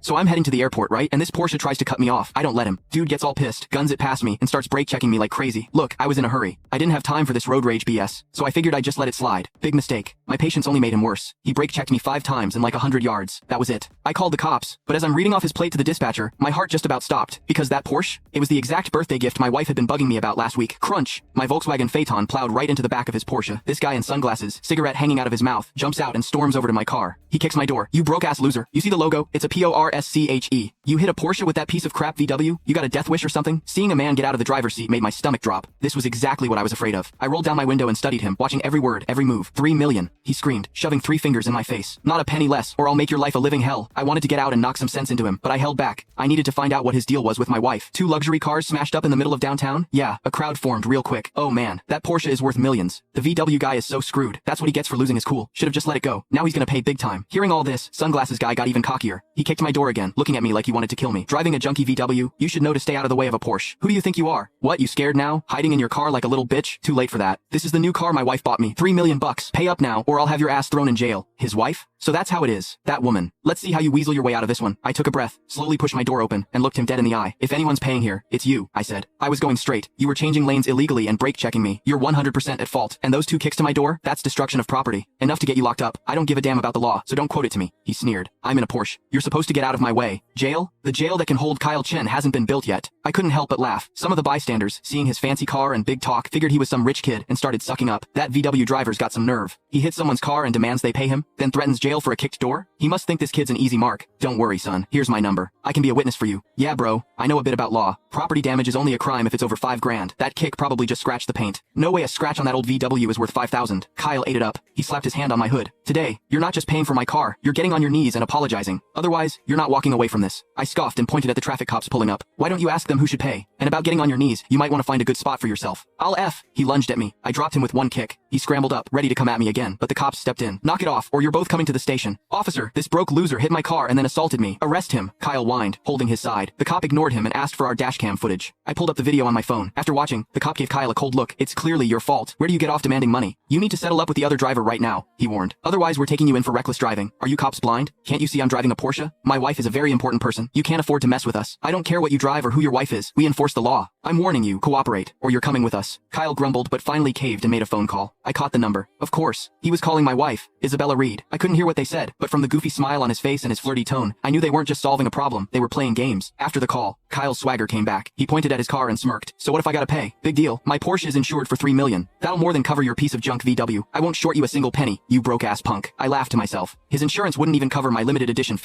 So I'm heading to the airport, right? And this Porsche tries to cut me off. I don't let him. Dude gets all pissed, guns it past me, and starts brake checking me like crazy. Look, I was in a hurry. I didn't have time for this road rage BS, so I figured I'd just let it slide. Big mistake. My patience only made him worse. He brake checked me 5 times in like 100 yards. That was it. I called the cops, but as I'm reading off his plate to the dispatcher, my heart just about stopped, because that Porsche, it was the exact birthday gift my wife had been bugging me about last week. Crunch. My Volkswagen Phaeton plowed right into the back of his Porsche. This guy in sunglasses, cigarette hanging out of his mouth, jumps out and storms over to my car. He kicks my door. You broke-ass loser. You see the logo? It's a Porsche. You hit a Porsche with that piece of crap VW? You got a death wish or something? Seeing a man get out of the driver's seat made my stomach drop. This was exactly what I was afraid of. I rolled down my window and studied him, watching every word, every move. 3 million, he screamed, shoving 3 fingers in my face. Not a penny less, or I'll make your life a living hell. I wanted to get out and knock some sense into him, but I held back. I needed to find out what his deal was with my wife. 2 luxury cars smashed up in the middle of downtown? Yeah, a crowd formed real quick. Oh man, that Porsche is worth millions. The VW guy is so screwed. That's what he gets for losing his cool. Should've just let it go. Now he's gonna pay big time. Hearing all this, sunglasses guy got even cockier. He kicked my door again, looking at me like he wanted to kill me. Driving a junky VW? You should know to stay out of the way of a Porsche. Who do you think you are? What, you scared now? Hiding in your car like a little bitch? Too late for that. This is the new car my wife bought me. 3 million bucks. Pay up now, or I'll have your ass thrown in jail. His wife? So that's how it is. That woman. Let's see how you weasel your way out of this one. I took a breath, slowly pushed my door open, and looked him dead in the eye. If anyone's paying here, it's you, I said. I was going straight. You were changing lanes illegally and brake checking me. You're 100% at fault. And those 2 kicks to my door? That's destruction of property. Enough to get you locked up. I don't give a damn about the law, so don't quote it to me. He sneered. I'm in a Porsche. You're supposed to get out of my way. Jail? The jail that can hold Kyle Chen hasn't been built yet. I couldn't help but laugh. Some of the bystanders, seeing his fancy car and big talk, figured he was some rich kid and started sucking up. That VW driver's got some nerve. He hits someone's car and demands they pay him, then threatens jail for a kicked door? He must think this kid's an easy mark. Don't worry, son. Here's my number. I can be a witness for you. Yeah, bro. I know a bit about law. Property damage is only a crime if it's over 5 grand. That kick probably just scratched the paint. No way a scratch on that old VW is worth 5,000. Kyle ate it up. He slapped his hand on my hood. Today, you're not just paying for my car. You're getting on your knees and apologizing. Otherwise, you're not walking away from this. I scoffed and pointed at the traffic cops pulling up. Why don't you ask them who should pay? And about getting on your knees, you might want to find a good spot for yourself. I'll F. He lunged at me. I dropped him with 1 kick. He scrambled up, ready to come at me again, but the cops stepped in. Knock it off, or you're both coming to the station. Officer, this broke loser hit my car and then assaulted me. Arrest him. Kyle whined, holding his side. The cop ignored him and asked for our dashcam footage. I pulled up the video on my phone. After watching, the cop gave Kyle a cold look. It's clearly your fault. Where do you get off demanding money? You need to settle up with the other driver right now, he warned. Otherwise, we're taking you in for reckless driving. Are you cops blind? Can't you see I'm driving a Porsche? My wife is a very important person. You can't afford to mess with us. I don't care what you drive or who your wife is. We enforce the law. I'm warning you, cooperate, or you're coming with us. Kyle grumbled but finally caved and made a phone call. I caught the number. Of course. He was calling my wife, Isabella Reed. I couldn't hear what they said, but from the goofy smile on his face and his flirty tone, I knew they weren't just solving a problem, they were playing games. After the call, Kyle's swagger came back. He pointed at his car and smirked. So what if I gotta pay? Big deal. My Porsche is insured for 3 million. That'll more than cover your piece of junk VW. I won't short you a single penny, you broke-ass punk. I laughed to myself. His insurance wouldn't even cover my limited edition